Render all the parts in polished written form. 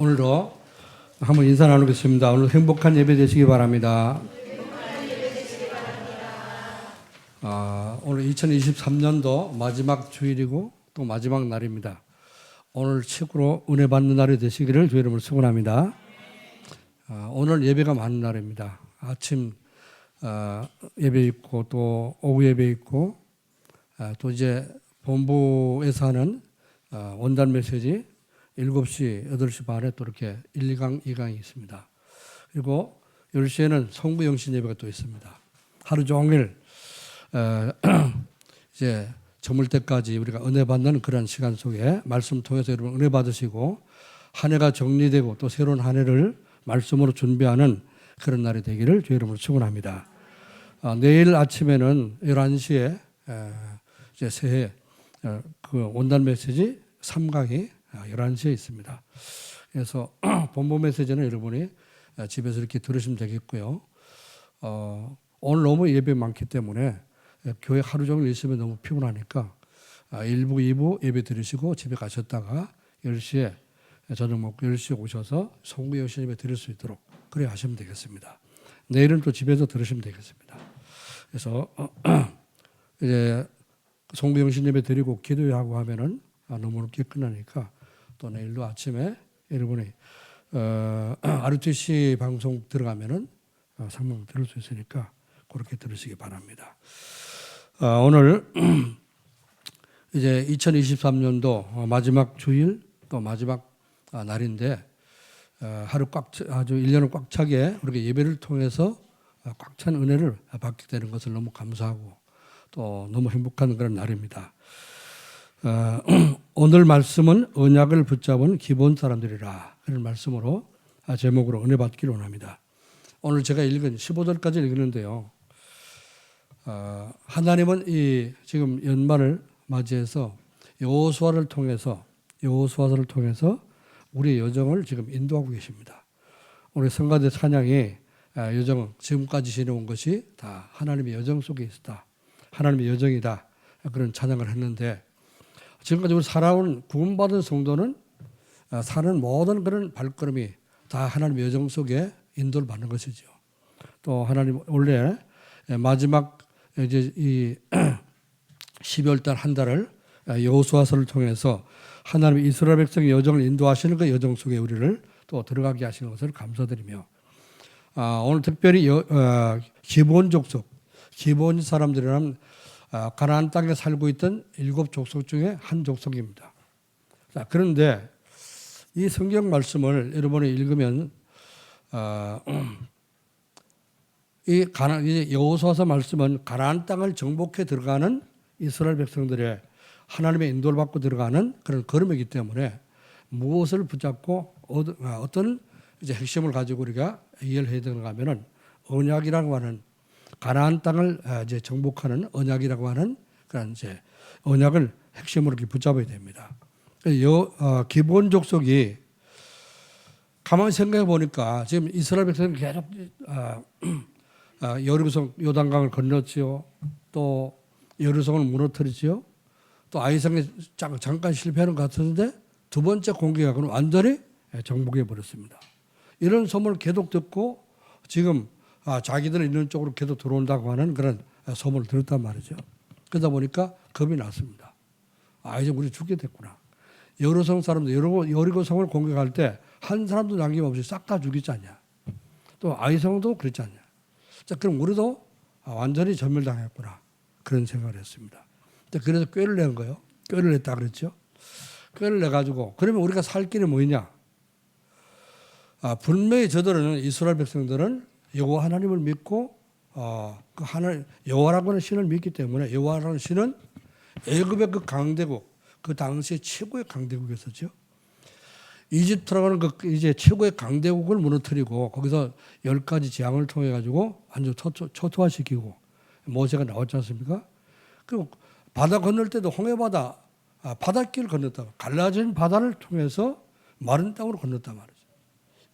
오늘도 한번 인사 나누겠습니다. 오늘 행복한 예배 되시기 바랍니다. 오늘 2023년도 마지막 주일이고 또 마지막 날입니다. 오늘 최고로 은혜 받는 날이 되시기를 주의 이름으로 축원합니다. 오늘 예배가 많은 날입니다. 아침 예배 있고 또 오후 예배 있고 또 이제 본부에서 하는 원단 메시지 7시, 8시 반에 또 이렇게 1, 2강, 2강이 있습니다. 그리고 10시에는 성부 영신 예배가 또 있습니다. 하루 종일 이제 저물 때까지 우리가 은혜 받는 그런 시간 속에 말씀 통해서 여러분 은혜 받으시고 한 해가 정리되고 또 새로운 한 해를 말씀으로 준비하는 그런 날이 되기를 주의 이름으로 축원합니다. 내일 아침에는 11시에 이제 새해 그 원단 메시지 3강이 11시에 있습니다. 그래서 본부 메시지는 여러분이 집에서 이렇게 들으시면 되겠고요. 오늘 너무 예배 많기 때문에 교회 하루 종일 있으면 너무 피곤하니까 1부, 2부 예배 들으시고 집에 가셨다가 10시에 저녁 먹고 10시에 오셔서 성부 영신 예배 드릴 수 있도록 그래 하시면 되겠습니다. 내일은 또 집에서 들으시면 되겠습니다. 그래서 이제 성부 영신 예배 드리고 기도하고 하면은 너무 늦게 끝나니까 또 내일도 아침에 여러분이 RTC 방송 들어가면은 상방 들을 수 있으니까 그렇게 들으시기 바랍니다. 오늘 이제 2023년도 마지막 주일 또 마지막 날인데 하루 아주 1년을 꽉 차게 우리가 예배를 통해서 꽉 찬 은혜를 받게 되는 것을 너무 감사하고 또 너무 행복한 그런 날입니다. 오늘 말씀은 언약을 붙잡은 기본 사람들이라 그런 말씀으로 제목으로 은혜 받기를 원합니다. 오늘 제가 읽은 15절까지 읽는데요. 하나님은 이 지금 연말을 맞이해서 여호수아를 통해서 우리의 여정을 지금 인도하고 계십니다. 우리 성가대 찬양이 여정 지금까지 지내온 것이 다 하나님의 여정 속에 있다. 하나님의 여정이다. 그런 찬양을 했는데 지금까지 우리 살아온 구원받은 성도는 사는 모든 그런 발걸음이 다 하나님의 여정 속에 인도를 받는 것이죠. 또 하나님 원래 마지막 이제 이 12월 달 한 달을 여호수아서를 통해서 하나님의 이스라엘 백성의 여정을 인도하시는 그 여정 속에 우리를 또 들어가게 하시는 것을 감사드리며 오늘 특별히 기본 족속, 기본 사람들이라면 가나안 땅에 살고 있던 7족속 중에 한 족속입니다. 자, 그런데 이 성경 말씀을 여러분이 읽으면 이 여호수아서 말씀은 가나안 땅을 정복해 들어가는 이스라엘 백성들의 하나님의 인도를 받고 들어가는 그런 걸음이기 때문에 무엇을 붙잡고 어떤 이제 핵심을 가지고 우리가 이해를 해야 되는가 하면은 언약이라고 하는 가나안 땅을 이제 정복하는 언약이라고 하는 그런 이제 언약을 핵심으로 이렇게 붙잡아야 됩니다. 기본 족속이 가만히 생각해 보니까 지금 이스라엘 백성은 계속 여리고성 요단강을 건넜지요. 또 여리고성을 무너뜨리지요. 또 아이성에 잠깐 실패하는 것 같았는데 두 번째 공격하고는 완전히 정복해 버렸습니다. 이런 소문을 계속 듣고 지금 자기들은 있는 쪽으로 계속 들어온다고 하는 그런 소문을 들었단 말이죠. 그러다 보니까 겁이 났습니다. 이제 우리 죽게 됐구나. 여리고성 사람들 여리고성을 공격할 때 한 사람도 남김없이 싹 다 죽이지 않냐. 또 아이성도 그렇지 않냐. 자, 그럼 우리도 완전히 전멸당했구나. 그런 생각을 했습니다. 그래서 꾀를 낸 거예요. 꾀를 냈다 그랬죠. 꾀를 내가지고 그러면 우리가 살 길이 뭐냐. 분명히 저들은 이스라엘 백성들은 여호와 하나님을 믿고 그 하나님 여호와라고 하는 신을 믿기 때문에 여호와라는 신은 애굽의 그 강대국 그 당시에 최고의 강대국이었었죠. 이집트라고 하는 그 이제 최고의 강대국을 무너뜨리고 거기서 10가지 재앙을 통해 가지고 완전 초토화시키고 모세가 나왔지 않습니까? 그리고 바다 건널 때도 홍해바다 바닷길을 건넜다. 갈라진 바다를 통해서 마른 땅으로 건넜단 말이죠.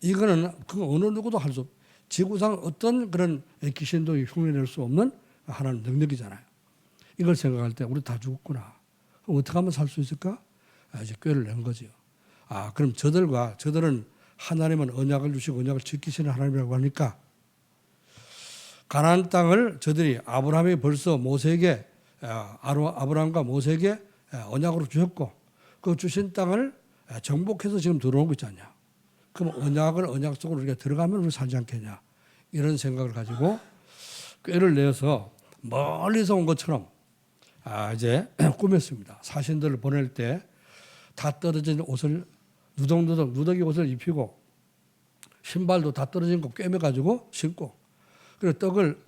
이거는 그 어느 누구도 할 수 없. 지구상 어떤 그런 귀신도 흉내낼 수 없는 하나님 능력이잖아요. 이걸 생각할 때 우리 다 죽었구나. 그럼 어떻게 하면 살 수 있을까? 이제 꾀를 낸 거죠. 그럼 저들은 하나님은 언약을 주시고 언약을 지키시는 하나님이라고 하니까 가나안 땅을 저들이 아브라함이 벌써 모세에게 아브라함과 모세에게 언약으로 주셨고 그 주신 땅을 정복해서 지금 들어온 거 있지 않냐. 그럼 언약 속으로 우리가 들어가면 우리 살지 않겠냐. 이런 생각을 가지고 꾀를 내어서 멀리서 온 것처럼 이제 꾸몄습니다. 사신들을 보낼 때 다 떨어진 옷을 누더기 옷을 입히고 신발도 다 떨어진 거 꿰매가지고 신고 그리고 떡을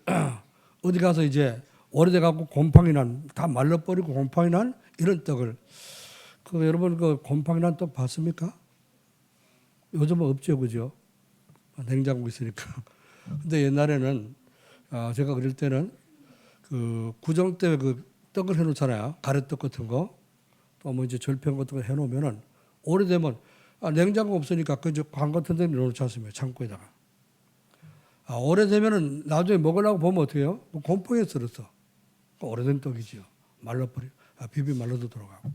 어디 가서 이제 오래돼갖고 곰팡이 다 말라버리고 곰팡이 난 이런 떡을 여러분 그 곰팡이 난 떡 봤습니까? 요즘은 없죠, 그죠? 냉장고 있으니까. 근데 옛날에는 제가 어릴 때는 그 구정 때 그 떡을 해놓잖아요. 가래떡 같은 거. 또 뭐 이제 절편 같은 거 해놓으면은 오래되면 냉장고 없으니까 그저 관 같은 데 넣어놓지 않습니까? 창고에다가. 오래되면은 나중에 먹으려고 보면 어떻게 해요? 곰팡이에 들었어. 오래된 떡이지요. 말라버리, 비비 말라도 들어가고.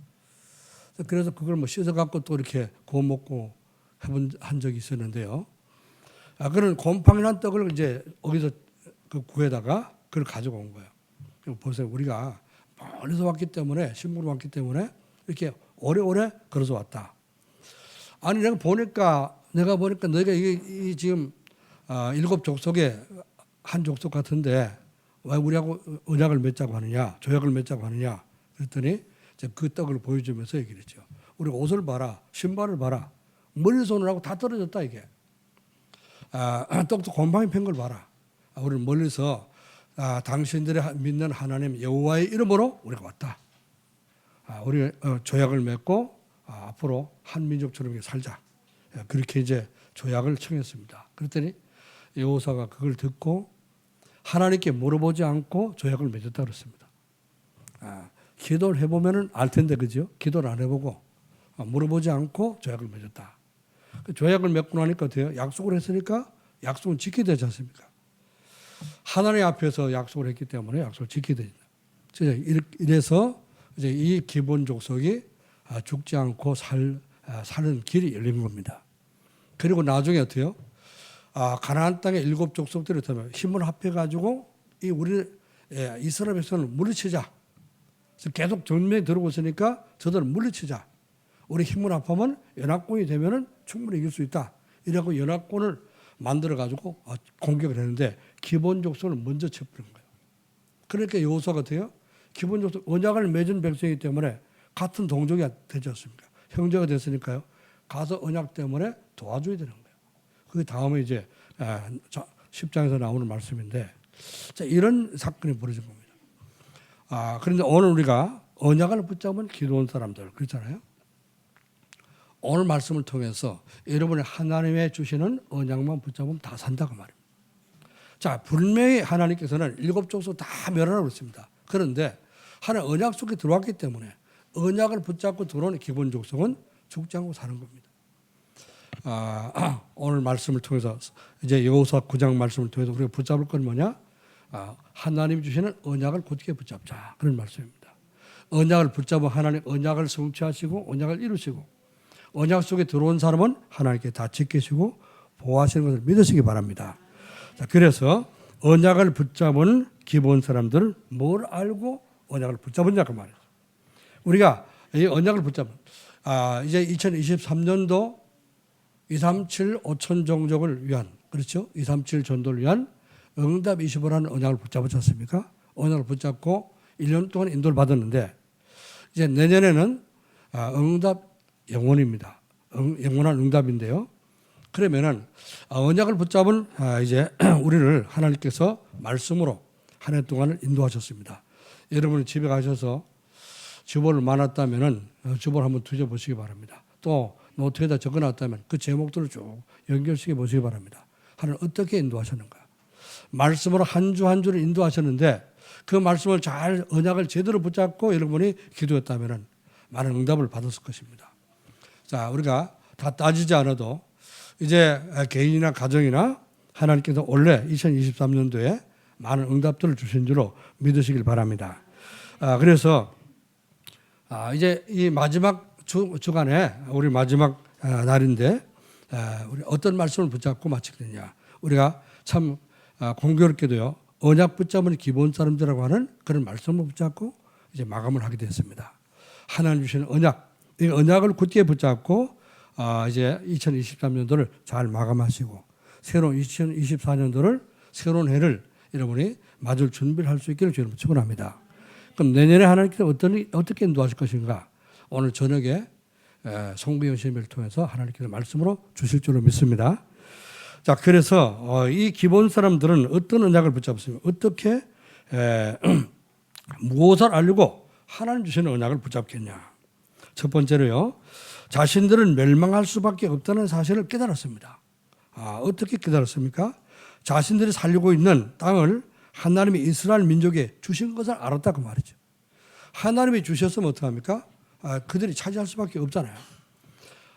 그래서 그걸 뭐 씻어갖고 또 이렇게 구워 먹고 한 적이 있었는데요. 그런 곰팡이 난 떡을 이제 어디서 그 구에다가 그걸 가지고 온 거예요. 보세요. 우리가 멀리서 왔기 때문에, 신부로 왔기 때문에 이렇게 오래오래 걸어서 왔다. 아니, 내가 보니까 너희가 이게 지금 7 족속의 한 족속 같은데 왜 우리하고 언약을 맺자고 하느냐, 조약을 맺자고 하느냐. 그랬더니 그 떡을 보여주면서 얘기를 했죠. 우리가 옷을 봐라, 신발을 봐라. 멀리서 오느라고 다 떨어졌다, 이게. 떡도 곰팡이 팬 걸 봐라. 우리는 멀리서 당신들이 믿는 하나님 여호와의 이름으로 우리가 왔다. 우리 조약을 맺고 앞으로 한 민족처럼 살자. 그렇게 이제 조약을 청했습니다. 그랬더니 여호사가 그걸 듣고 하나님께 물어보지 않고 조약을 맺었다 그랬습니다. 기도를 해보면은 알 텐데, 그죠? 기도를 안 해보고 물어보지 않고 조약을 맺었다. 그 조약을 맺고 나니까 어때요? 약속을 했으니까 약속은 지켜야 되지 않습니까? 하나님 앞에서 약속을 했기 때문에 약속을 지켜야 됩니다. 이래서 이제 이 기본 족속이 죽지 않고 사는 길이 열린 겁니다. 그리고 나중에 어때요? 가나안 땅의 7 족속들이 어떠면 힘을 합해가지고 우리 이스라엘 백성을 물리치자. 계속 전면에 들어오고 있으니까 저들을 물리치자. 우리 힘을 합하면 연합군이 되면은 충분히 이길 수 있다. 이라고 연합군을 만들어가지고 공격을 했는데 기본 족속을 먼저 쳐버린 거예요. 그러니까 여호수아 같아요. 기본 족속 언약을 맺은 백성이기 때문에 같은 동족이 되지 않습니까? 형제가 됐으니까요. 가서 언약 때문에 도와줘야 되는 거예요. 그 다음에 이제 10장에서 나오는 말씀인데 이런 사건이 벌어진 겁니다. 그런데 오늘 우리가 언약을 붙잡은 기도원 사람들 그렇잖아요. 오늘 말씀을 통해서 여러분이 하나님의 주시는 언약만 붙잡으면 다 산다고 말입니다. 자, 분명히 하나님께서는 7 족속 다 멸하라고 했습니다. 그런데 하나님 언약 속에 들어왔기 때문에 언약을 붙잡고 들어오는 기본 족속은 죽지 않고 사는 겁니다. 오늘 말씀을 통해서 이제 여호수아 9장 말씀을 통해서 우리가 붙잡을 건 뭐냐? 하나님 주시는 언약을 굳게 붙잡자. 그런 말씀입니다. 언약을 붙잡아 하나님 언약을 성취하시고 언약을 이루시고 언약 속에 들어온 사람은 하나님께 다 지키시고 보호하시는 것을 믿으시기 바랍니다. 자, 그래서 언약을 붙잡은 기본 사람들 뭘 알고 언약을 붙잡았냐고 말이죠. 우리가 이 언약을 붙잡은 이제 2023년도 237 5천 종족을 위한 그렇죠? 237 전도를 위한 응답 25라는 언약을 붙잡았지 않습니까? 언약을 붙잡고 1년 동안 인도를 받았는데 이제 내년에는 응답 영원입니다. 영원한 응답인데요. 그러면은 언약을 붙잡은 이제 우리를 하나님께서 말씀으로 한 해 동안을 인도하셨습니다. 여러분이 집에 가셔서 주보를 많았다면은 주보를 한번 뒤져보시기 바랍니다. 또 노트에다 적어놨다면 그 제목들을 쭉 연결시켜 보시기 바랍니다. 하나님 어떻게 인도하셨는가? 말씀으로 한 주 한 주를 인도하셨는데 그 말씀을 잘 언약을 제대로 붙잡고 여러분이 기도했다면은 많은 응답을 받았을 것입니다. 자, 우리가 다 따지지 않아도 이제 개인이나 가정이나 하나님께서 원래 2023년도에 많은 응답들을 주신 줄로 믿으시길 바랍니다. 그래서 이제 이 마지막 주간에 우리 마지막 날인데 우리 어떤 말씀을 붙잡고 마치겠느냐. 우리가 참 공교롭게도요. 언약 붙잡은 기본 사람들이라고 하는 그런 말씀을 붙잡고 이제 마감을 하게 됐습니다. 하나님 주시는 언약, 이 언약을 굳게 붙잡고 이제 2023년도를 잘 마감하시고 새로운 2024년도를 새로운 해를 여러분이 맞을 준비를 할 수 있기를 주님을 축원합니다. 그럼 내년에 하나님께서 어떻게 인도하실 것인가? 오늘 저녁에 송부영 시험을 통해서 하나님께서 말씀으로 주실 줄로 믿습니다. 자, 그래서 이 기본 사람들은 어떤 언약을 붙잡습니까? 어떻게 무엇을 알고 하나님 주시는 언약을 붙잡겠냐? 첫 번째로요, 자신들은 멸망할 수밖에 없다는 사실을 깨달았습니다. 어떻게 깨달았습니까? 자신들이 살고 있는 땅을 하나님이 이스라엘 민족에 주신 것을 알았다 그 말이죠. 하나님이 주셨으면 어떡합니까? 그들이 차지할 수밖에 없잖아요.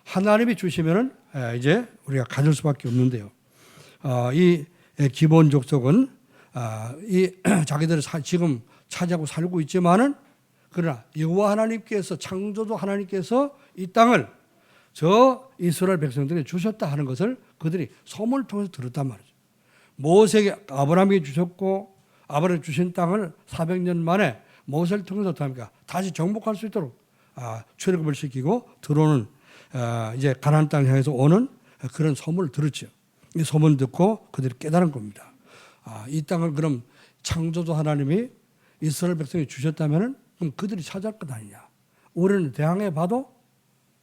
하나님이 주시면은 이제 우리가 가질 수밖에 없는데요. 이 기본 족속은 이 자기들이 지금 차지하고 살고 있지만은 그러나 여호와 하나님께서 창조주 하나님께서 이 땅을 저 이스라엘 백성들에게 주셨다 하는 것을 그들이 소문을 통해서 들었단 말이죠. 모세에게 아브라함에게 주셨고 아브라함이 주신 땅을 400년 만에 모세를 통해서 어떡합니까? 다시 정복할 수 있도록 출애굽을 시키고 들어오는 이제 가나안 땅을 향해서 오는 그런 소문을 들었죠. 이 소문을 듣고 그들이 깨달은 겁니다. 이 땅을 그럼 창조주 하나님이 이스라엘 백성이 주셨다면은 그럼 그들이 차지할 것 아니냐? 우리는 대항해 봐도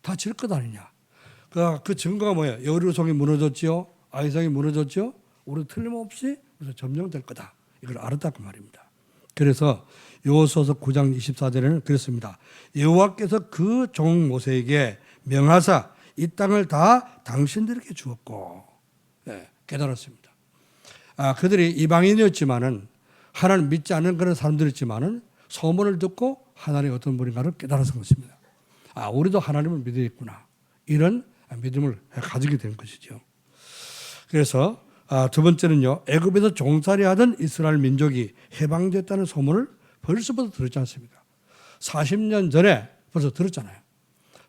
다 질 것 아니냐? 그 증거가 뭐예요? 여리고성이 무너졌지요, 아이성이 무너졌지요. 우리 틀림없이 그래서 점령될 거다. 이걸 알았다 그 말입니다. 그래서 여호수아서 9장 24절에는 그랬습니다. 여호와께서 그 종 모세에게 명하사 이 땅을 다 당신들에게 주었고, 깨달았습니다. 그들이 이방인이었지만은 하나님 믿지 않는 그런 사람들이었지만은 소문을 듣고 하나님의 어떤 분인가를 깨달았던 것입니다. 우리도 하나님을 믿어야겠구나. 이런 믿음을 가지게 된 것이죠. 그래서 두 번째는요, 애굽에서 종살이 하던 이스라엘 민족이 해방됐다는 소문을 벌써부터 들었지 않습니까? 40년 전에 벌써 들었잖아요.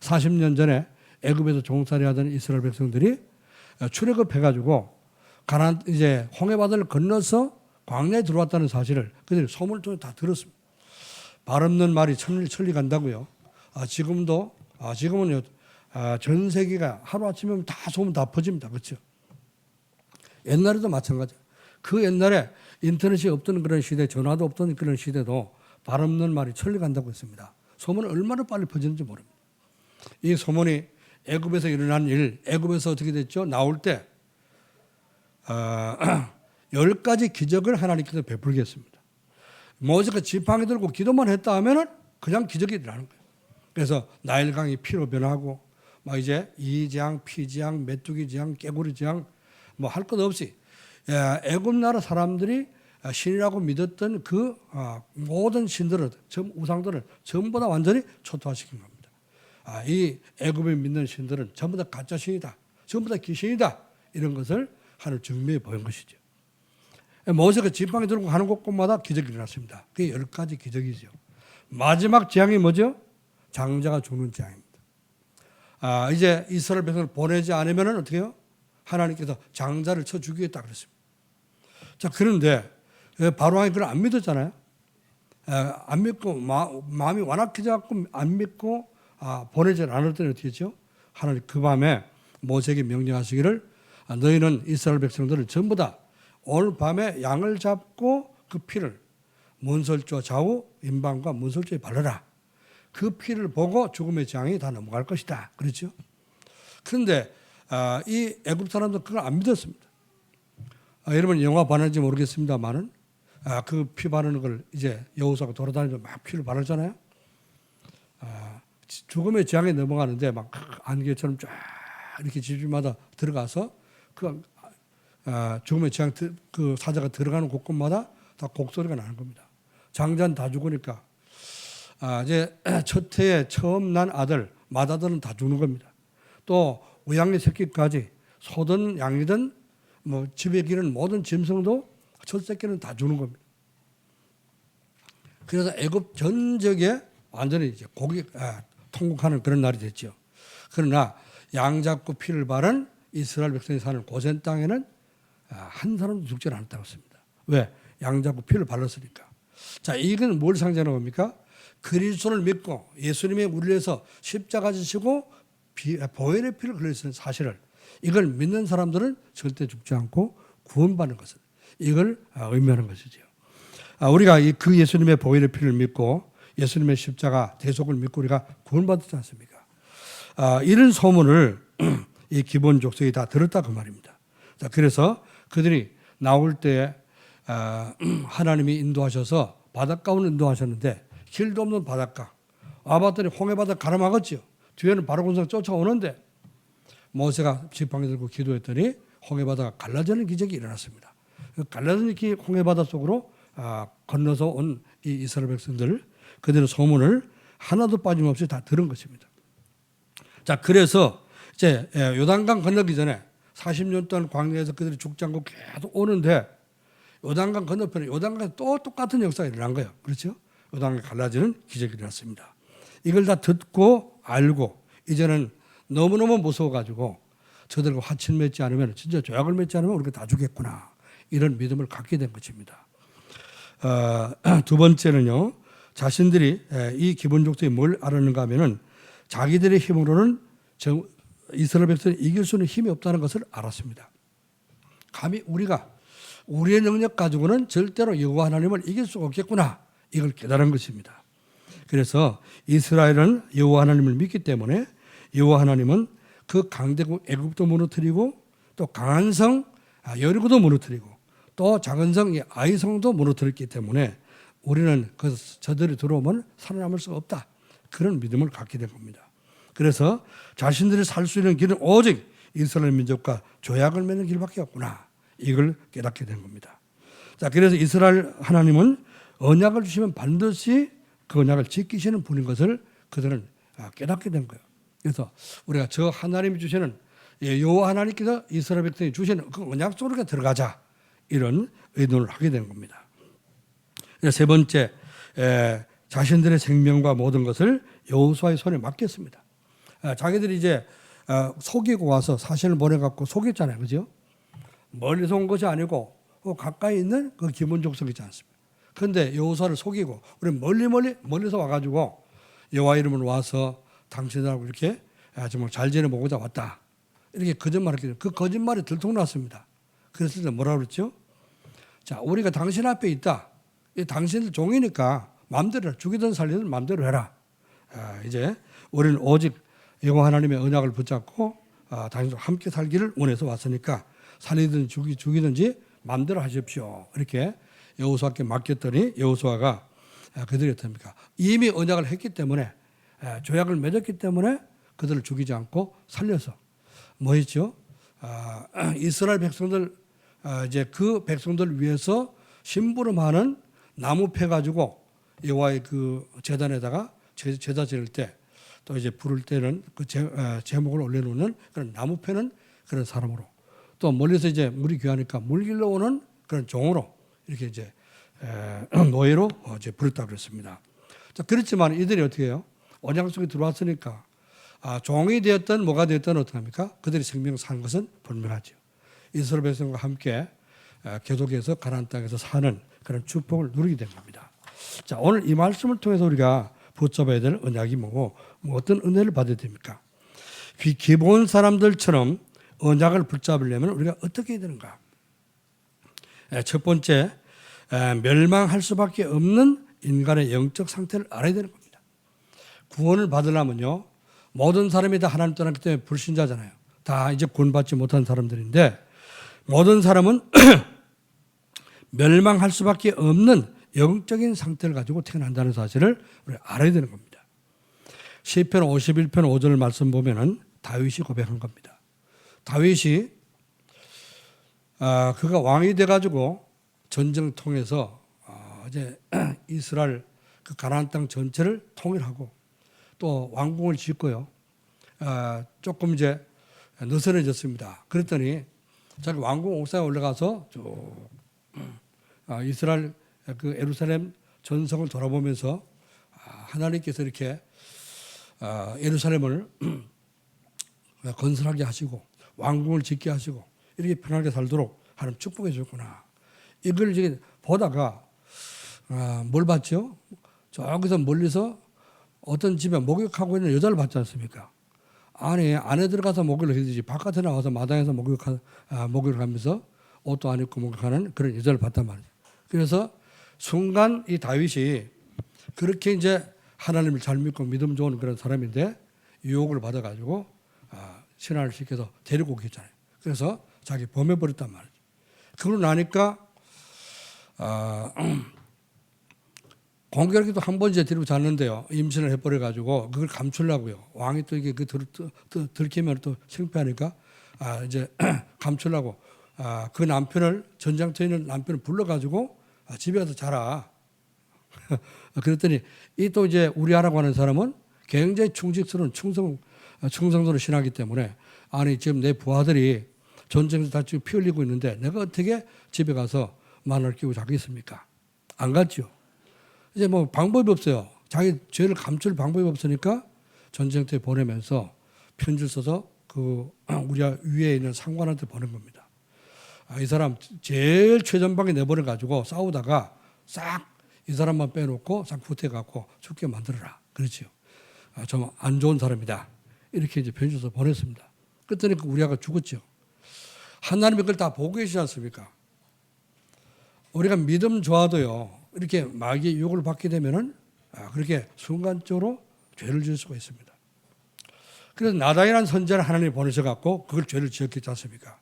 40년 전에 애굽에서 종살이 하던 이스라엘 백성들이 출애굽해가지고 가나안 이제 홍해바다를 건너서 광야에 들어왔다는 사실을 그들이 소문을 통해 다 들었습니다. 말 없는 말이 천리 간다고요. 지금은요, 전 세계가 하루아침이면 다 소문 다 퍼집니다. 그렇죠? 옛날에도 마찬가지예요. 그 옛날에 인터넷이 없던 그런 시대, 전화도 없던 그런 시대도 말 없는 말이 천리 간다고 했습니다. 소문은 얼마나 빨리 퍼지는지 모릅니다. 이 소문이 애굽에서 일어난 일, 애굽에서 어떻게 됐죠? 나올 때 10가지 기적을 하나님께서 베풀겠습니다. 모세가 지팡이 들고 기도만 했다 하면은 그냥 기적이 일어나는 거예요. 그래서 나일강이 피로 변하고 막 이제 이재앙, 피재앙, 메뚜기 재앙, 깨구리 재앙 뭐 할 것 없이 애굽 나라 사람들이 신이라고 믿었던 그 모든 신들을 우상들을 전부 다 완전히 초토화시킨 겁니다. 이 애굽에 믿는 신들은 전부 다 가짜 신이다, 전부 다 귀신이다, 이런 것을 하늘 증명해 보인 것이죠. 모세가 지팡이 들고 가는 곳곳마다 기적이 일어났습니다. 그게 10가지 기적이죠. 마지막 재앙이 뭐죠? 장자가 죽는 재앙입니다. 이제 이스라엘 백성을 보내지 않으면 어떻게 해요? 하나님께서 장자를 쳐 죽이겠다 그랬습니다. 자, 그런데 바로왕이 그걸 안 믿었잖아요. 안 믿고 마음이 완악해져 갖고 안 믿고 보내지 않았더니 어떻게 했죠? 하나님 그 밤에 모세에게 명령하시기를 너희는 이스라엘 백성들을 전부 다 오늘 밤에 양을 잡고 그 피를 문설주와 좌우 임방과 문설주에 바르라. 그 피를 보고 죽음의 재앙이 다 넘어갈 것이다. 그렇죠? 그런데 이 애굽 사람들 그걸 안 믿었습니다. 여러분 영화 봤는지 모르겠습니다만은 그 피 바르는 걸 이제 여호수아가 돌아다니면서 막 피를 바르잖아요. 죽음의 재앙에 넘어가는데 막 안개처럼 쫙 이렇게 집집마다 들어가서 그 죽음의 재앙 그 사자가 들어가는 곳곳마다 다 곡소리가 나는 겁니다. 장자는 다 죽으니까 이제 첫 해에 처음 난 아들 맏아들은 다 죽는 겁니다. 또 우양의 새끼까지 소든 양이든 뭐 집에 기는 모든 짐승도 첫 새끼는 다 죽는 겁니다. 그래서 애굽 전적에 완전히 이제 통곡하는 그런 날이 됐죠. 그러나 양 잡고 피를 바른 이스라엘 백성이 사는 고센 땅에는 한 사람도 죽지 않았다고 했습니다. 왜? 양자고 피를 발랐으니까. 자, 이건 뭘 상징하는 겁니까? 그리스도를 믿고 예수님의 우리를 위해서 십자가 지시고 보혈의 피를 흘리시는 사실을, 이걸 믿는 사람들은 절대 죽지 않고 구원받는 것을, 이걸 의미하는 것이죠. 우리가 그 예수님의 보혈의 피를 믿고 예수님의 십자가 대속을 믿고 우리가 구원받지 않습니까? 이런 소문을 이 기본 족속이 다 들었다 그 말입니다. 자, 그래서 그들이 나올 때 하나님이 인도하셔서 바닷가로 인도하셨는데 길도 없는 바닷가 와봤더니 홍해바다 가라막았죠. 뒤에는 바로군성 쫓아오는데 모세가 지팡이 들고 기도했더니 홍해바다가 갈라지는 기적이 일어났습니다. 갈라지는 홍해바다 속으로 건너서 온 이 이스라엘 백성들, 그들의 소문을 하나도 빠짐없이 다 들은 것입니다. 자, 그래서 이제 요단강 건너기 전에 40년 동안 광야에서 그들이 죽지 않고 계속 오는데 요단강 건너편에 요단강에 또 똑같은 역사가 일어난 거예요. 그렇죠? 요단강이 갈라지는 기적이 일어났습니다. 이걸 다 듣고 알고 이제는 너무너무 무서워가지고 저들과 화친 맺지 않으면, 진짜 조약을 맺지 않으면 우리가 다 죽겠구나, 이런 믿음을 갖게 된 것입니다. 두 번째는요, 자신들이 이 기본 족속이 뭘 알았는가 하면은 자기들의 힘으로는 이스라엘 백성을 이길 수는 힘이 없다는 것을 알았습니다. 감히 우리가 우리의 능력 가지고는 절대로 여호와 하나님을 이길 수가 없겠구나, 이걸 깨달은 것입니다. 그래서 이스라엘은 여호와 하나님을 믿기 때문에 여호와 하나님은 그 강대국 애굽도 무너뜨리고 또 강한 성 여리고도 무너뜨리고 또 작은 성 아이성도 무너뜨렸기 때문에 우리는 저들이 들어오면 살아남을 수 없다, 그런 믿음을 갖게 된 겁니다. 그래서 자신들이 살 수 있는 길은 오직 이스라엘 민족과 조약을 맺는 길밖에 없구나, 이걸 깨닫게 된 겁니다. 자, 그래서 이스라엘 하나님은 언약을 주시면 반드시 그 언약을 지키시는 분인 것을 그들은 깨닫게 된 거예요. 그래서 우리가 저 하나님이 주시는 여호와 하나님께서 이스라엘 백성이 주시는 그 언약 속으로 들어가자, 이런 의논을 하게 된 겁니다. 세 번째, 자신들의 생명과 모든 것을 여호수아의 손에 맡겼습니다. 자기들이 이제 속이고 와서 사신을 보내갖고 속였잖아요, 그죠? 멀리서 온 것이 아니고 가까이 있는 그 기본 족속이지 않습니까? 그런데 여호수아를 속이고 우리 멀리서 와가지고 여호와 이름으로 와서 당신들하고 이렇게 정말 잘 지내보고자 왔다, 이렇게 거짓말했거든요. 그 거짓말이 들통났습니다. 그래서 뭐라 그랬죠? 자, 우리가 당신 앞에 있다. 당신들 종이니까 마음대로 해라. 죽이든 살리든 마음대로 해라. 이제 우리는 오직 여호와 하나님의 언약을 붙잡고 당신과 함께 살기를 원해서 왔으니까 살리든 죽이든지 마음대로 하십시오, 이렇게 여호수아께 맡겼더니 여호수아가 그들이 어떻습니까? 이미 언약을 했기 때문에, 조약을 맺었기 때문에 그들을 죽이지 않고 살려서 뭐 했죠? 이스라엘 백성들, 이제 그 백성들을 위해서 심부름하는 나무 패 가지고 여호와의 그 제단에다가 제사 지낼 때 또 이제 부를 때는 그 제목을 올려놓는 그런 나무 패는 그런 사람으로, 또 멀리서 이제 물이 귀하니까 물 길러 오는 그런 종으로 이렇게 이제 노예로 이제 부렸다고 그랬습니다. 자, 그렇지만 이들이 어떻게 해요? 언약 속에 들어왔으니까 종이 되었든 뭐가 되었든 어떡합니까? 그들이 생명 사는 것은 분명하죠. 이스라엘 백성과 함께 계속해서 가나안 땅에서 사는 그런 축복을 누리게 된 겁니다. 자, 오늘 이 말씀을 통해서 우리가 붙잡아야 될 언약이 뭐고, 어떤 은혜를 받아야 됩니까? 기본 사람들처럼 언약을 붙잡으려면 우리가 어떻게 해야 되는가? 첫 번째, 멸망할 수밖에 없는 인간의 영적 상태를 알아야 되는 겁니다. 구원을 받으려면요, 모든 사람이 다 하나님 떠났기 때문에 불신자잖아요. 다 이제 구원받지 못한 사람들인데, 모든 사람은 멸망할 수밖에 없는 영적인 상태를 가지고 태어난다는 사실을 우리가 알아야 되는 겁니다. 시편 51편 5절 말씀 보면은 다윗이 고백한 겁니다. 다윗이 그가 왕이 돼가지고 전쟁 통해서 이제 이스라엘 그 가나안 땅 전체를 통일하고 또 왕궁을 짓고요. 조금 이제 느슨해졌습니다. 그랬더니 자기 왕궁 옥상에 올라가서 이스라엘 그 예루살렘 전성을 돌아보면서 하나님께서 이렇게 예루살렘을 건설하게 하시고 왕궁을 짓게 하시고 이렇게 편하게 살도록 하나님 축복해 주셨구나. 이걸 이제 보다가 뭘 봤죠? 저기서 멀리서 어떤 집에 목욕하고 있는 여자를 봤지 않습니까? 안에 들어가서 목욕을 해야지 바깥에 나와서 마당에서 목욕을 하면서 옷도 안 입고 목욕하는 그런 여자를 봤단 말이죠. 그래서 순간 이 다윗이 그렇게 이제 하나님을 잘 믿고 믿음 좋은 그런 사람인데 유혹을 받아가지고 신하를 시켜서 데리고 오겠잖아요. 그래서 자기 범해버렸단 말이죠. 그러고 나니까 공교롭게도 한 번 이제 데리고 잤는데요. 임신을 해버려가지고 그걸 감추려고요. 왕이 또 이게 들키면 또 창피하니까 이제 감추려고 그 남편을 전장터에 있는 남편을 불러가지고 집에 가서 자라. 그랬더니 이 또 이제 우리아라고 하는 사람은 굉장히 충직스러운 충성스러운 신하기 때문에 아니 지금 내 부하들이 전쟁에서 다 지금 피 흘리고 있는데 내가 어떻게 집에 가서 마누라를 끼고 자겠습니까? 안 갔죠. 이제 뭐 방법이 없어요. 자기 죄를 감출 방법이 없으니까 전쟁터에 보내면서 편지를 써서 그 우리 위에 있는 상관한테 보낸 겁니다. 이 사람 제일 최전방에 내버려 가지고 싸우다가 싹 이 사람만 빼놓고 싹 후퇴갖고 죽게 만들어라. 그렇죠. 좀 안 좋은 사람이다. 이렇게 이제 편지 써서 보냈습니다. 그랬더니 우리아가 죽었죠. 하나님이 그걸 다 보고 계시지 않습니까? 우리가 믿음 좋아도요. 이렇게 마귀의 유혹을 받게 되면은 그렇게 순간적으로 죄를 지을 수가 있습니다. 그래서 나단이라는 선지자를 하나님이 보내셔갖고 그걸 죄를 지었겠지 않습니까?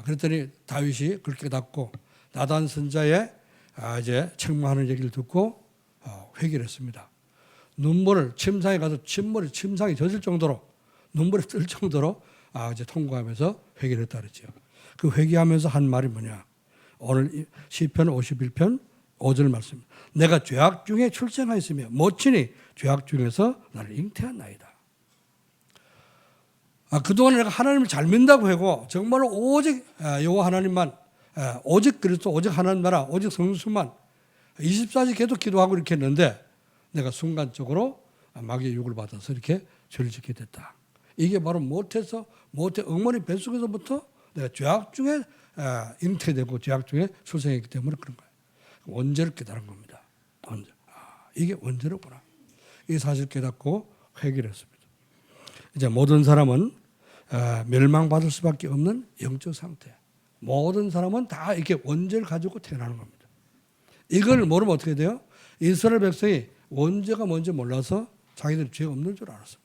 그랬더니 다윗이 그렇게 깨닫고 나단 선지자의 이제 책망하는 얘기를 듣고 회개를 했습니다. 눈물을 침상에 가서 침상이 젖을 정도로 눈물이 뜰 정도로 이제 통과하면서 회개를 했다 그랬죠. 그 회개하면서 한 말이 뭐냐? 오늘 시편 51편 5절 말씀. 내가 죄악 중에 출생하였으며 모친이 죄악 중에서 나를 잉태한 나이다. 그동안 내가 하나님을 잘 믿는다고 하고 정말로 오직 여호와 하나님만 오직 그리스도 오직 하나님 나라 오직 성수만 24시 계속 기도하고 이렇게 했는데 내가 순간적으로 마귀의 유혹을 받아서 이렇게 죄를 짓게 됐다. 이게 바로 못해 어머니 뱃속에서부터 내가 죄악 중에 잉태되고 죄악 중에 출생했기 때문에 그런 거예요. 원죄를 깨달은 겁니다. 원죄. 이게 원죄로구나. 이 사실 깨닫고 회개를 했습니다. 이제 모든 사람은 멸망받을 수밖에 없는 영적 상태. 모든 사람은 다 이렇게 원죄를 가지고 태어나는 겁니다. 이걸 모르면 어떻게 돼요? 이스라엘 백성이 원죄가 뭔지 몰라서 자기들이 죄가 없는 줄 알았습니다.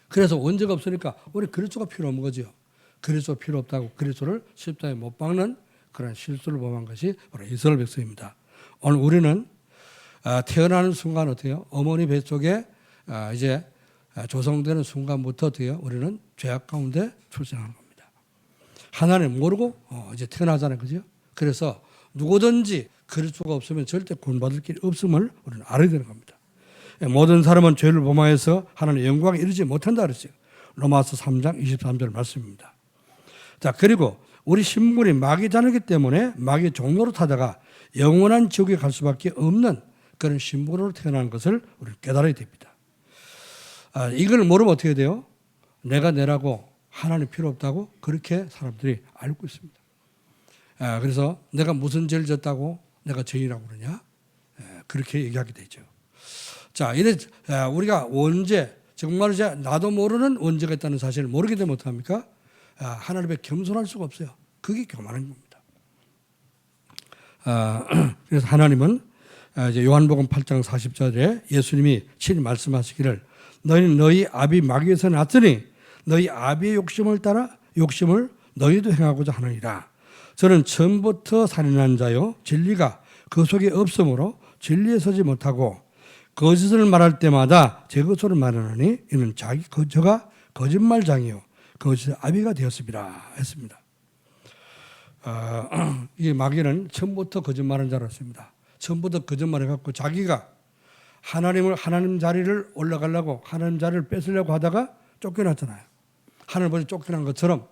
그래서 원죄가 없으니까 우리 그리스도가 필요 없는 거죠. 그리스도가 필요 없다고 그리스도를 십자가에 못 박는 그런 실수를 범한 것이 바로 이스라엘 백성입니다. 오늘 우리는 태어나는 순간 어때요? 어머니 뱃속에 이제 조성되는 순간부터 어때요? 우리는 죄악 가운데 출생하는 겁니다. 하나님 모르고 이제 태어나잖아요. 그죠? 그래서 누구든지 그리스도가 없으면 절대 구원받을 길이 없음을 우리는 알아야 되는 겁니다. 모든 사람은 죄를 범하여서 하나님의 영광에 이르지 못한다 그랬어요. 로마서 3장 23절 말씀입니다. 자, 그리고 우리 신분이 마귀 자녀이기 때문에 마귀의 종로로 타다가 영원한 지옥에 갈 수밖에 없는 그런 신분으로 태어나는 것을 우리는 깨달아야 됩니다. 이걸 모르면 어떻게 돼요? 내가 내라고 하나님 필요 없다고 그렇게 사람들이 알고 있습니다. 그래서 내가 무슨 죄를 졌다고 내가 죄인이라고 그러냐? 그렇게 얘기하게 되죠. 자, 이래 우리가 원죄, 정말 이제 나도 모르는 원죄가 있다는 사실을 모르게 되면 어떡합니까? 하나님에 겸손할 수가 없어요. 그게 교만한 겁니다. 그래서 하나님은 이제 요한복음 8장 40절에 예수님이 친히 말씀하시기를 너희는 너희 아비 마귀에서 났으니 너희 아비의 욕심을 따라 욕심을 너희도 행하고자 하느니라. 저는 처음부터 살인한 자요 진리가 그 속에 없으므로 진리에 서지 못하고 거짓을 말할 때마다 제 것으로 말하노니 이는 저가 거짓말장이요 거짓의 아비가 되었습니다 했습니다. 이 마귀는 처음부터 거짓말한 자였습니다. 처음부터 거짓말해갖고 자기가 하나님 자리를 올라가려고 하나님 자리를 뺏으려고 하다가 쫓겨났잖아요. 하늘 벌써 쫓겨난 것처럼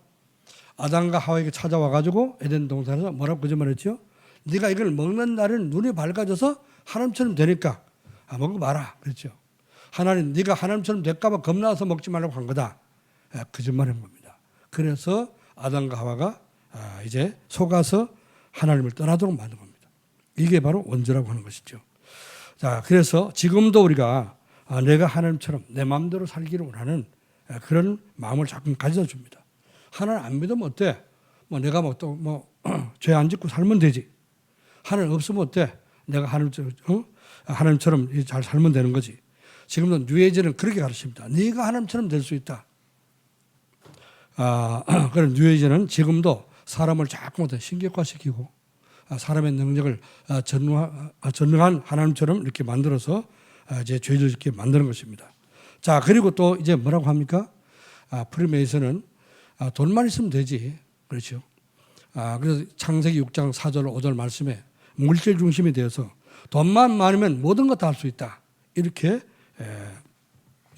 아담과 하와에게 찾아와가지고 에덴 동산에서 뭐라고 거짓말했죠? 네가 이걸 먹는 날은 눈이 밝아져서 하나님처럼 되니까 먹고 마라 그랬죠. 하나님 네가 하나님처럼 될까봐 겁나서 먹지 말라고 한 거다. 거짓말한 겁니다. 그래서 아담과 하와가 이제 속아서 하나님을 떠나도록 만든 겁니다. 이게 바로 원죄라고 하는 것이죠. 자, 그래서 지금도 우리가 내가 하나님처럼 내 마음대로 살기를 원하는 그런 마음을 자꾸 가져줍니다. 하나님 안 믿으면 어때? 뭐 내가 죄 안 짓고 살면 되지. 하나님 없으면 어때? 내가 하나님처럼 잘 살면 되는 거지. 지금도 뉴에이지는 그렇게 가르칩니다. 네가 하나님처럼 될 수 있다. 그런 뉴에이지는 지금도 사람을 자꾸 신격화시키고 사람의 능력을 전능한 하나님처럼 이렇게 만들어서 이제 죄를 짓게 만드는 것입니다. 자, 그리고 또 이제 뭐라고 합니까? 프리메이슨은 돈만 있으면 되지. 그렇죠. 그래서 창세기 6장 4절 5절 말씀에 물질 중심이 되어서 돈만 많으면 모든 것 다 할 수 있다. 이렇게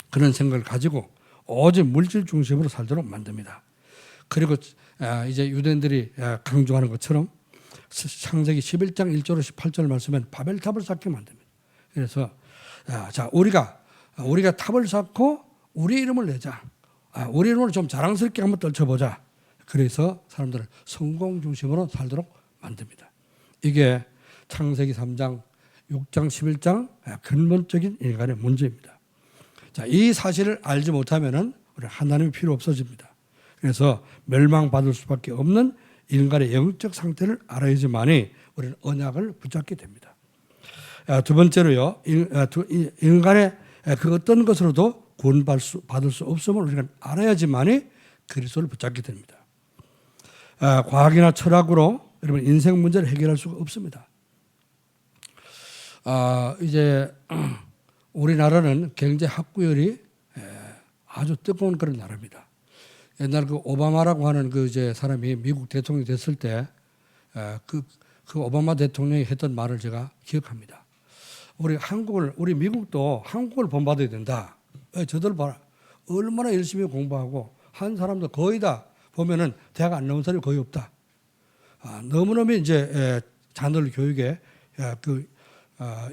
그런 생각을 가지고 오직 물질 중심으로 살도록 만듭니다. 그리고 이제 유대인들이 강조하는 것처럼 창세기 11장 1절 18절 말씀엔 바벨탑을 쌓게 만듭니다. 그래서 자, 우리가 탑을 쌓고 우리 이름을 내자. 우리 이름을 좀 자랑스럽게 한번 떨쳐보자. 그래서 사람들을 성공 중심으로 살도록 만듭니다. 이게 창세기 3장, 6장, 11장 근본적인 인간의 문제입니다. 자, 이 사실을 알지 못하면은 우리 하나님이 필요 없어집니다. 그래서 멸망받을 수밖에 없는 인간의 영적 상태를 알아야지만이 우리는 언약을 붙잡게 됩니다. 두 번째로요, 인간의 그 어떤 것으로도 구원받을 수 없음을 우리가 알아야지만이 그리스도를 붙잡게 됩니다. 과학이나 철학으로 여러분 인생 문제를 해결할 수가 없습니다. 이제 우리나라는 경제 학구열이 아주 뜨거운 그런 나라입니다. 옛날 그 오바마라고 하는 그 이제 사람이 미국 대통령이 됐을 때 그 오바마 대통령이 했던 말을 제가 기억합니다. 우리 미국도 한국을 본받아야 된다. 저들 봐라. 얼마나 열심히 공부하고 한 사람도 거의 다 보면은 대학 안 나온 사람이 거의 없다. 너무너무 이제 자녀들 교육에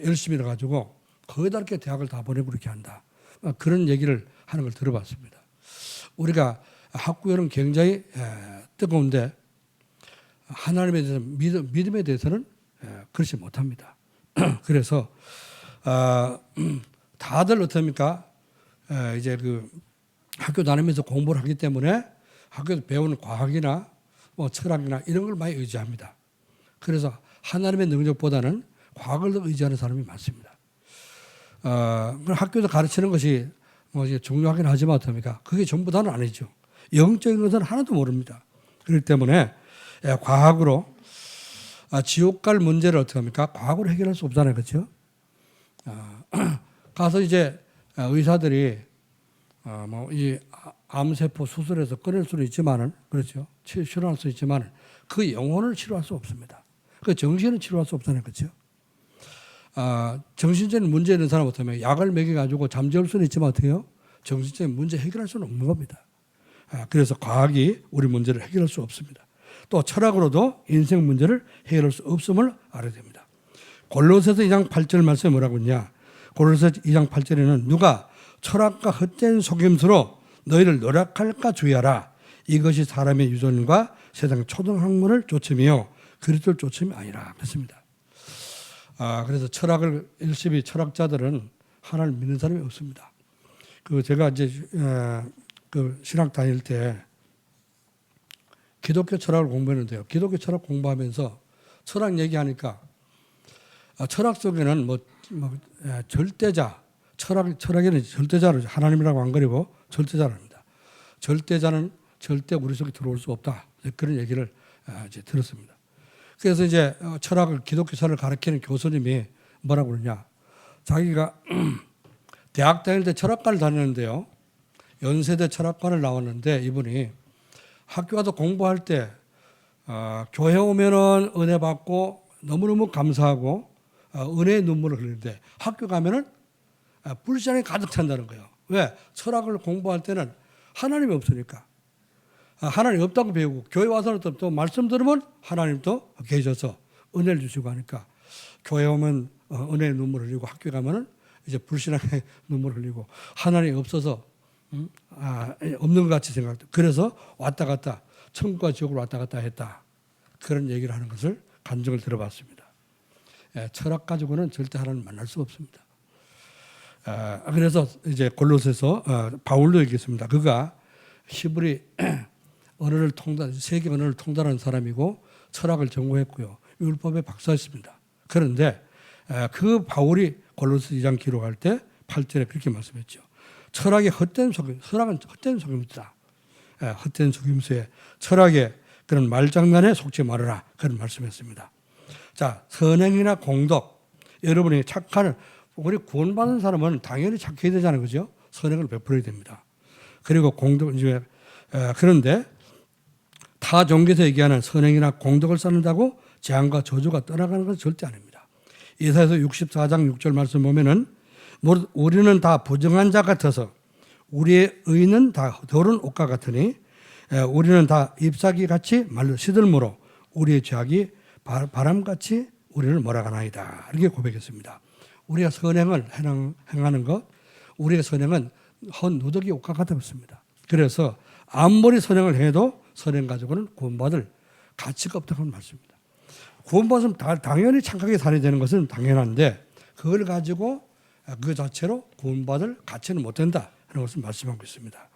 열심히 해가지고 거의 다 이렇게 대학을 다 보내고 그렇게 한다. 그런 얘기를 하는 걸 들어봤습니다. 우리가 학구열은 굉장히 뜨거운데 하나님에 대해서 믿음에 대해서는 그렇지 못합니다. 그래서 다들 어떻습니까? 이제 그 학교 다니면서 공부를 하기 때문에 학교에서 배우는 과학이나 철학이나 이런 걸 많이 의지합니다. 그래서 하나님의 능력보다는 과학을 더 의지하는 사람이 많습니다. 학교에서 가르치는 것이 중요하긴 하지만 어떻습니까? 그게 전부 다는 아니죠. 영적인 것은 하나도 모릅니다. 그렇기 때문에 과학으로 지옥 갈 문제를 어떻게 합니까? 과학으로 해결할 수 없잖아요. 그렇죠? 가서 이제 의사들이 이 암세포 수술해서 꺼낼 수는 있지만은, 그렇죠? 치료할 수 있지만은 그 영혼을 치료할 수 없습니다. 그 정신을 치료할 수 없잖아요. 그렇죠? 정신적인 문제 있는 사람 어떻게 하면 약을 먹여가지고 잠재울 수는 있지만 어떻게 해요? 정신적인 문제 해결할 수는 없는 겁니다. 그래서 과학이 우리 문제를 해결할 수 없습니다. 또 철학으로도 인생 문제를 해결할 수 없음을 알아야 됩니다. 골로새서 2장 8절 말씀에 뭐라고 했냐? 골로새서 2장 8절에는 누가 철학과 헛된 속임수로 너희를 노력할까 주의하라. 이것이 사람의 유전과 세상 초등학문을 쫓으며 그리스도를 쫓음이 아니라 그렇습니다. 그래서 철학을 열심히 철학자들은 하나님을 믿는 사람이 없습니다. 제가 이제 그 신학 다닐 때 기독교 철학을 공부했는데요. 기독교 철학 공부하면서 철학 얘기하니까 철학 속에는 절대자, 철학에는 절대자를 하나님이라고 안 그리고 절대자를 합니다. 절대자는 절대 우리 속에 들어올 수 없다. 그런 얘기를 이제 들었습니다. 그래서 이제 기독교 철학을 가르치는 교수님이 뭐라고 그러냐. 자기가 대학 다닐 때 철학과를 다녔는데요. 연세대 철학과를 나왔는데 이분이 학교 가서 공부할 때 교회 오면은 은혜 받고 너무너무 감사하고 은혜의 눈물을 흘리는데 학교 가면은 불신앙이 가득 찬다는 거예요. 왜? 철학을 공부할 때는 하나님이 없으니까. 하나님 없다고 배우고 교회 와서는 또 말씀 들으면 하나님도 계셔서 은혜를 주시고 하니까 교회 오면 은혜의 눈물을 흘리고 학교 가면은 이제 불신앙의 눈물을 흘리고 하나님이 없어서 없는 것 같이 생각도. 그래서 왔다 갔다 천국과 지옥으로 왔다 갔다 했다. 그런 얘기를 하는 것을 간증을 들어봤습니다. 철학 가지고는 절대 하나님 만날 수 없습니다. 그래서 이제 골로새서 바울도 얘기했습니다. 그가 히브리 언어를 세계 언어를 통달하는 사람이고 철학을 전공했고요. 율법에 박사했습니다. 그런데 그 바울이 골로새 2장 기록할 때 8절에 그렇게 말씀했죠. 철학의 헛된 속임, 철학은 헛된 속임수다. 헛된 속임수에 철학의 그런 말장난에 속지 말아라. 그런 말씀했습니다. 자, 선행이나 공덕, 여러분이 착한, 우리 구원받은 사람은 당연히 착해야 되잖아요. 그죠? 선행을 베풀어야 됩니다. 그리고 공덕, 그런데 타 종교에서 얘기하는 선행이나 공덕을 쌓는다고 재앙과 저주가 떠나가는 건 절대 아닙니다. 이사야서 64장 6절 말씀 보면은 우리는 다 부정한 자 같아서 우리의 의는 다 더러운 옷과 같으니 우리는 다 잎사귀 같이 말로 시들므로 우리의 죄악이 바람같이 우리를 몰아가나이다. 이렇게 고백했습니다. 우리가 선행을 행하는 것, 우리의 선행은 헌 누더기 옷과 같았습니다. 그래서 아무리 선행을 해도 선행 가지고는 구원받을 가치가 없다고 하는 말씀입니다. 구원받으면 당연히 착하게 살아야 되는 것은 당연한데 그걸 가지고 그 자체로 구원받을 가치는 못 된다 하는 것을 말씀하고 있습니다.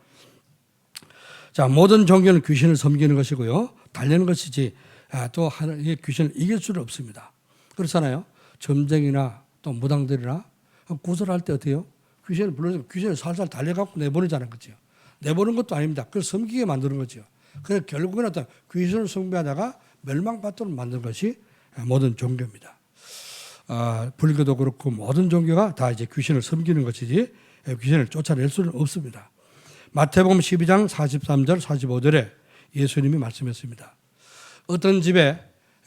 자, 모든 종교는 귀신을 섬기는 것이고요. 달래는 것이지 또 귀신을 이길 수는 없습니다. 그렇잖아요. 점쟁이나 또 무당들이나 구설할 때 어때요? 귀신을 불러서 귀신을 살살 달래갖고 내보내자는 거죠. 내보는 것도 아닙니다. 그걸 섬기게 만드는 거죠. 그래서 결국에는 어떤 귀신을 숭배하다가 멸망받도록 만든 것이 모든 종교입니다. 불교도 그렇고 모든 종교가 다 이제 귀신을 섬기는 것이지 귀신을 쫓아낼 수는 없습니다. 마태복음 12장 43절 45절에 예수님이 말씀했습니다. 어떤 집에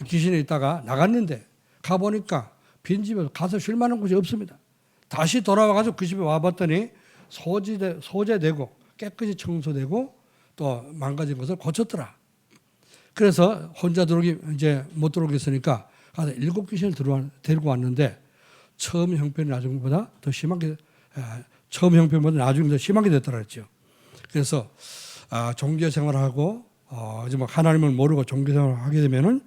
귀신이 있다가 나갔는데 가보니까 빈집에 가서 쉴 만한 곳이 없습니다. 다시 돌아와가지고 그 집에 와봤더니 소재되고 깨끗이 청소되고 또 망가진 것을 고쳤더라. 그래서 혼자 이제 못 들어오겠으니까 가서 7귀신을 데리고 왔는데 처음 형편이 나중보다 더 심하게 처음 형편보다 나중에 더 심하게 됐더라 그랬죠. 그래서 종교 생활하고 이제 막 하나님을 모르고 종교 생활을 하게 되면은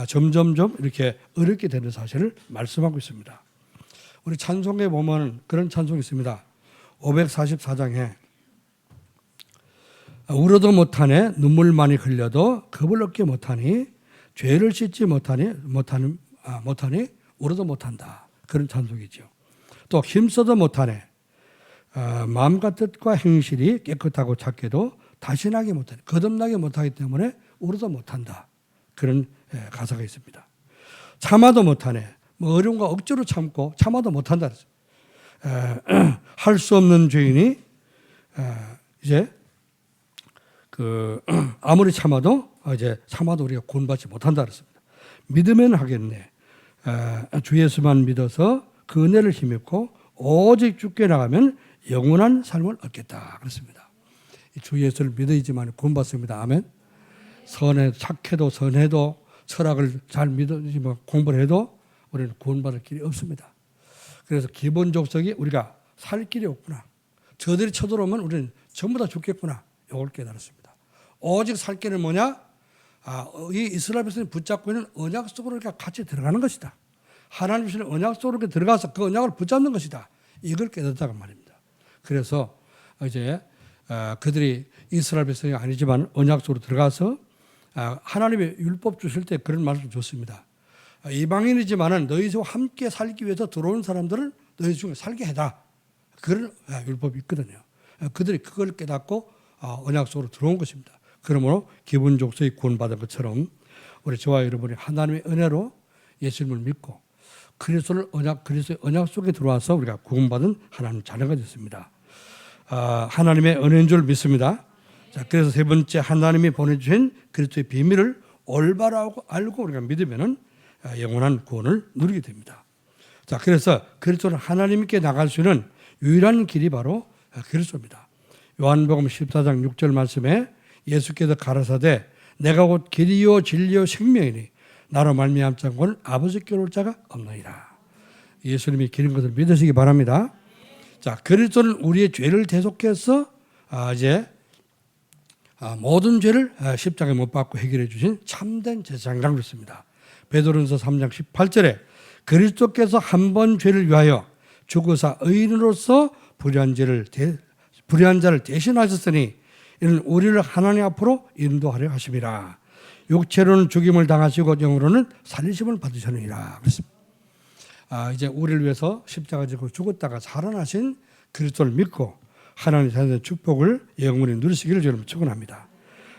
점점점 이렇게 어렵게 되는 사실을 말씀하고 있습니다. 우리 찬송에 보면 그런 찬송이 있습니다. 544장에 울어도 못하네 눈물 많이 흘려도 겁을 얻게 못하니 죄를 씻지 못하니 울어도 못한다. 그런 찬송이죠. 또 힘써도 못하네 마음과 뜻과 행실이 깨끗하고 착해도 다신하게 못하네 거듭나게 못하기 때문에 울어도 못한다. 그런 가사가 있습니다. 참아도 못하네 어려운 거 억지로 참고 참아도 못한다. 할 수 없는 죄인이 이제 아무리 참아도 우리가 구원받지 못한다 그랬습니다. 믿으면 하겠네. 주 예수만 믿어서 그 은혜를 힘입고 오직 주께 나가면 영원한 삶을 얻겠다 그랬습니다. 주 예수를 믿어야지만 구원받습니다. 아멘. 착해도 선해도 철학을 잘 믿어지만 공부를 해도 우리는 구원받을 길이 없습니다. 그래서 기본 족속이 우리가 살 길이 없구나. 저들이 쳐들어오면 우리는 전부 다 죽겠구나. 이걸 깨달았습니다. 오직 살 길은 뭐냐? 이 이스라엘 백성이 붙잡고 있는 언약 속으로 우리가 같이 들어가는 것이다. 하나님 주시는 언약 속으로 들어가서 그 언약을 붙잡는 것이다. 이걸 깨닫다가 말입니다. 그래서 이제 그들이 이스라엘 백성이 아니지만 언약 속으로 들어가서 하나님의 율법 주실 때 그런 말씀을 줬습니다. 이방인이지만은 너희와 함께 살기 위해서 들어온 사람들을 너희 중에 살게 해라. 그런 율법이 있거든요. 그들이 그걸 깨닫고 언약 속으로 들어온 것입니다. 그러므로 기본 족속이 구원받은 것처럼 우리 저와 여러분이 하나님의 은혜로 예수님을 믿고 그리스도의 언약 속에 들어와서 우리가 구원받은 하나님 자녀가 됐습니다. 하나님의 은혜인 줄 믿습니다. 자, 그래서 세 번째 하나님이 보내주신 그리스도의 비밀을 올바로 알고 우리가 믿으면은 영원한 구원을 누리게 됩니다. 자, 그래서 그리스도는 하나님께 나갈 수 있는 유일한 길이 바로 그리스도입니다. 요한복음 14장 6절 말씀에 예수께서 가라사대 내가 곧 길이요 진리요 생명이니 나로 말미암지 않고는 아버지께 올 자가 없느니라. 예수님이 길인 것을 믿으시기 바랍니다. 자, 그리스도는 우리의 죄를 대속해서 이제 모든 죄를 십자가에 못 박고 해결해 주신 참된 제사장이라고 그랬습니다. 베드로전서 3장 18절에 그리스도께서 한 번 죄를 위하여 죽으사 의인으로서 불의한 자를 대신하셨으니 이는 우리를 하나님 앞으로 인도하려 하심이라. 육체로는 죽임을 당하시고 영으로는 살리심을 받으셨느니라. 그랬습니다. 이제 우리를 위해서 십자가 지고 죽었다가 살아나신 그리스도를 믿고 하나님의 자녀의 축복을 영원히 누리시기를 여러분 축원합니다.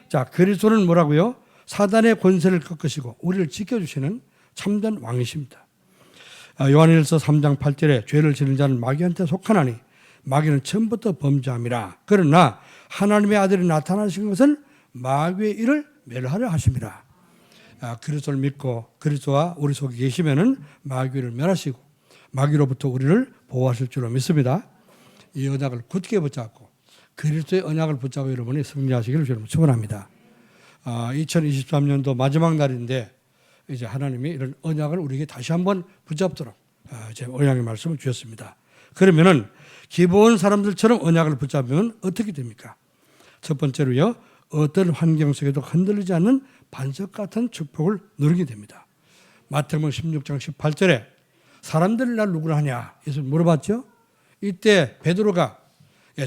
자, 그리스도는 뭐라고요? 사단의 권세를 꺾으시고 우리를 지켜주시는 참된 왕이십니다. 요한일서 3장 8절에 죄를 지는 자는 마귀한테 속하나니 마귀는 처음부터 범죄함이라. 그러나 하나님의 아들이 나타나신 것은 마귀의 일을 멸하려 하심이라. 그리스도를 믿고 그리스도와 우리 속에 계시면은 마귀를 멸하시고 마귀로부터 우리를 보호하실 줄로 믿습니다. 이 언약을 굳게 붙잡고 그리스도의 언약을 붙잡고 여러분이 승리하시기를 여러분 축원합니다. 2023년도 마지막 날인데 이제 하나님이 이런 언약을 우리에게 다시 한번 붙잡도록 이제 언약의 말씀을 주셨습니다. 그러면은 기본 사람들처럼 언약을 붙잡으면 어떻게 됩니까? 첫 번째로요, 어떤 환경 속에도 흔들리지 않는 반석 같은 축복을 누리게 됩니다. 마태복음 16장 18절에 사람들이 날 누구를 하냐? 예수 물어봤죠. 이때 베드로가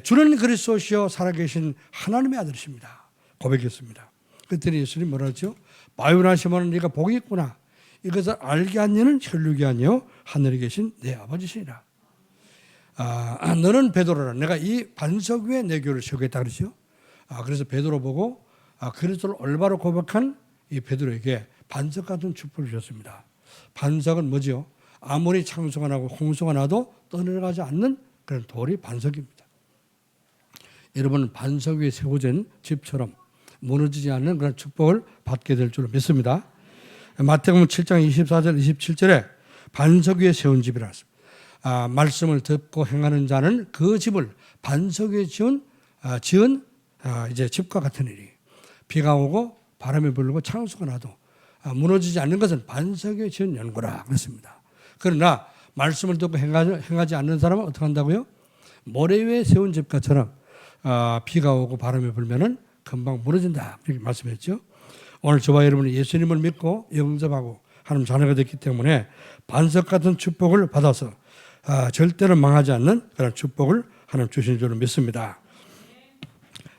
주는 그리스도시요 살아계신 하나님의 아들이십니다. 고백했습니다. 그랬더니 예수님이 뭐라 했죠? 바요나 시몬은 네가 복이 있구나. 이것을 알게 한 이는 혈육이 아니요 하늘에 계신 내 아버지시니라. 너는 베드로라. 내가 이 반석 위에 내 교를 세우겠다 그러죠. 그래서 베드로 보고 그리스도를 올바로 고백한 이 베드로에게 반석 같은 축복을 주셨습니다. 반석은 뭐죠? 아무리 창수가 나고 홍수가 나도 떠내려가지 않는 그런 돌이 반석입니다. 여러분은 반석 위에 세워진 집처럼 무너지지 않는 그런 축복을 받게 될 줄로 믿습니다. 마태복음 7장 24절 27절에 반석 위에 세운 집이라 했습니다. 말씀을 듣고 행하는 자는 그 집을 반석 위에 지은 이제 집과 같은 일이 비가 오고 바람이 불고 창수가 나도 무너지지 않는 것은 반석 위에 지은 연고라 그랬습니다. 그러나 말씀을 듣고 행하지 않는 사람은 어떻게 한다고요? 모래 위에 세운 집과처럼 비가 오고 바람이 불면은 금방 무너진다 이렇게 말씀했죠. 오늘 저와 여러분이 예수님을 믿고 영접하고 하나님 자녀가 됐기 때문에 반석 같은 축복을 받아서 절대로 망하지 않는 그런 축복을 하나님 주신 줄로 믿습니다.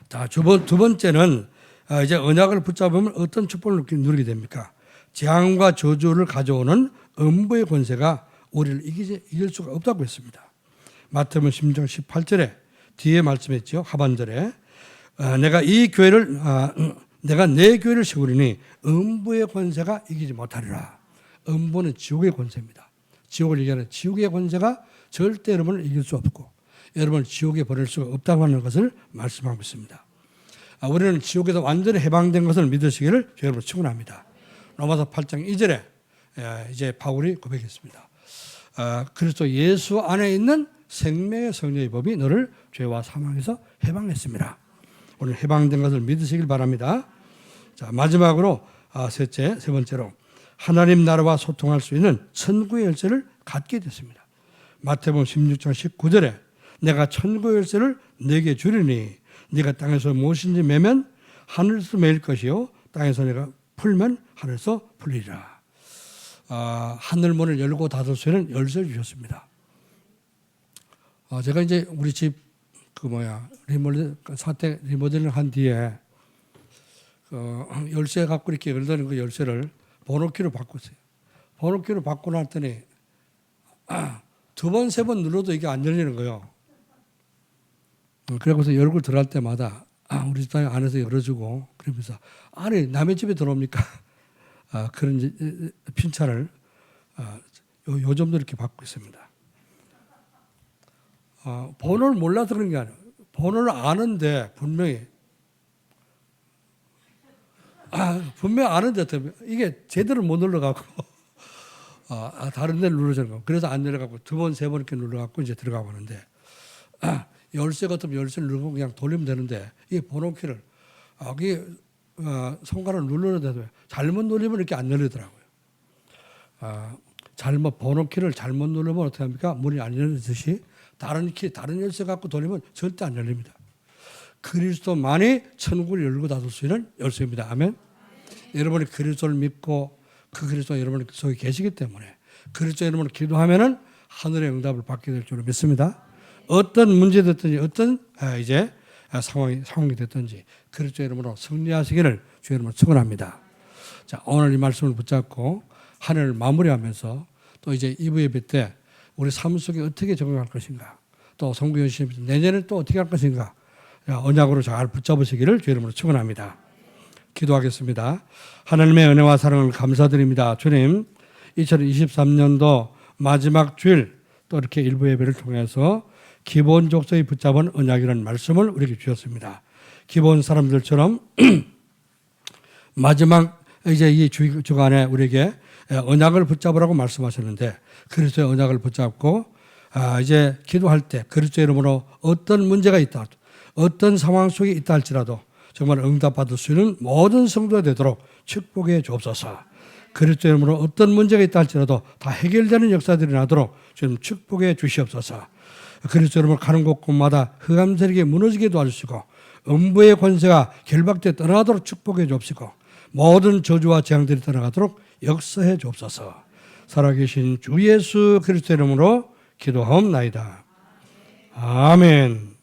자, 두 번째는 이제 언약을 붙잡으면 어떤 축복을 누리게 됩니까? 재앙과 저주를 가져오는 음부의 권세가 우리를 이길 수가 없다고 했습니다. 마태복음 16장 18절에 뒤에 말씀했죠. 하반절에 내가 내 교회를 세우리니 음부의 권세가 이기지 못하리라. 음부는 지옥의 권세입니다. 지옥을 얘기하는 지옥의 권세가 절대 여러분을 이길 수 없고 여러분을 지옥에 보낼 수가 없다고 하는 것을 말씀하고 있습니다. 우리는 지옥에서 완전히 해방된 것을 믿으시기를 여러분 축원합니다. 로마서 8장 2절에 이제 바울이 고백했습니다. 그리스도 예수 안에 있는 생명의 성령의 법이 너를 죄와 사망에서 해방했습니다. 오늘 해방된 것을 믿으시길 바랍니다. 자, 마지막으로 세 번째로 하나님 나라와 소통할 수 있는 천국의 열쇠를 갖게 됐습니다. 마태복음 16장 19절에 내가 천국의 열쇠를 네게 주리니 네가 땅에서 무엇인지 매면 하늘에서 매일 것이요 땅에서 내가 풀면 하늘에서 풀리리라. 하늘 문을 열고 닫을 수 있는 열쇠를 주셨습니다. 제가 이제 우리 집 리모델링 한 뒤에 열쇠 갖고 이렇게 열던 그 열쇠를 번호키로 바꿨어요. 번호키로 바꾸고 났더니 두 번, 세 번 눌러도 이게 안 열리는 거예요. 그래서 열고 들어갈 때마다 우리 집 안에서 열어주고 그러면서 아니 남의 집에 들어옵니까? 그런 핀찬을 요즘도 이렇게 받고 있습니다. 번호를 몰라서 그런 게 아니에요. 번호를 아는데 분명히 아는데 이게 제대로 못 눌러갖고 다른 데를 눌러주는 거. 그래서 안 내려가고 두 번, 세 번 이렇게 눌러갖고 이제 들어가고 하는데 열쇠 같으면 열쇠를 누르고 그냥 돌리면 되는데 이 번호키를 손가락을 눌러야 되는데 잘못 누르면 이렇게 안 열리더라고요. 번호키를 잘못 누르면 어떻게 합니까? 문이 안 열리듯이 다른 열쇠 갖고 돌리면 절대 안 열립니다. 그리스도만이 천국을 열고 닫을 수 있는 열쇠입니다. 아멘. 여러분이 그리스도를 믿고 그 그리스도가 여러분 속에 계시기 때문에 그리스도 여러분을 기도하면은 하늘의 응답을 받게 될 줄로 믿습니다. 어떤 문제 됐든지 어떤 이제 상황이 됐든지 그리스도 여러분으로 승리하시기를 주 여러분 축원합니다. 자, 오늘 이 말씀을 붙잡고 한 해를 마무리하면서 또 이제 2부 예배 때 우리 삶 속에 어떻게 적용할 것인가, 또 성부 시험 내년에 또 어떻게 할 것인가, 언약으로 잘 붙잡으시기를 주 여러분으로 축원합니다. 기도하겠습니다. 하나님의 은혜와 사랑을 감사드립니다. 주님, 2023년도 마지막 주일 또 이렇게 일부 예배를 통해서 기본 족속이 붙잡은 언약이라는 말씀을 우리에게 주셨습니다. 기본 사람들처럼 마지막 이제 이 주간에 우리에게 언약을 붙잡으라고 말씀하셨는데 그리스도의 언약을 붙잡고 이제 기도할 때 그리스도의 이름으로 어떤 문제가 있다, 어떤 상황 속에 있다 할지라도 정말 응답받을 수 있는 모든 성도가 되도록 축복해 주옵소서. 그리스도의 이름으로 어떤 문제가 있다 할지라도 다 해결되는 역사들이 나도록 좀 축복해 주시옵소서. 그리스도의 이름으로 가는 곳곳마다 흑암 세력이 무너지게 도와주시고 음부의 권세가 결박돼 떠나가도록 축복해 주옵시고 모든 저주와 재앙들이 떠나가도록 역사해 주옵소서. 살아계신 주 예수 그리스도의 이름으로 기도하옵나이다. 아멘.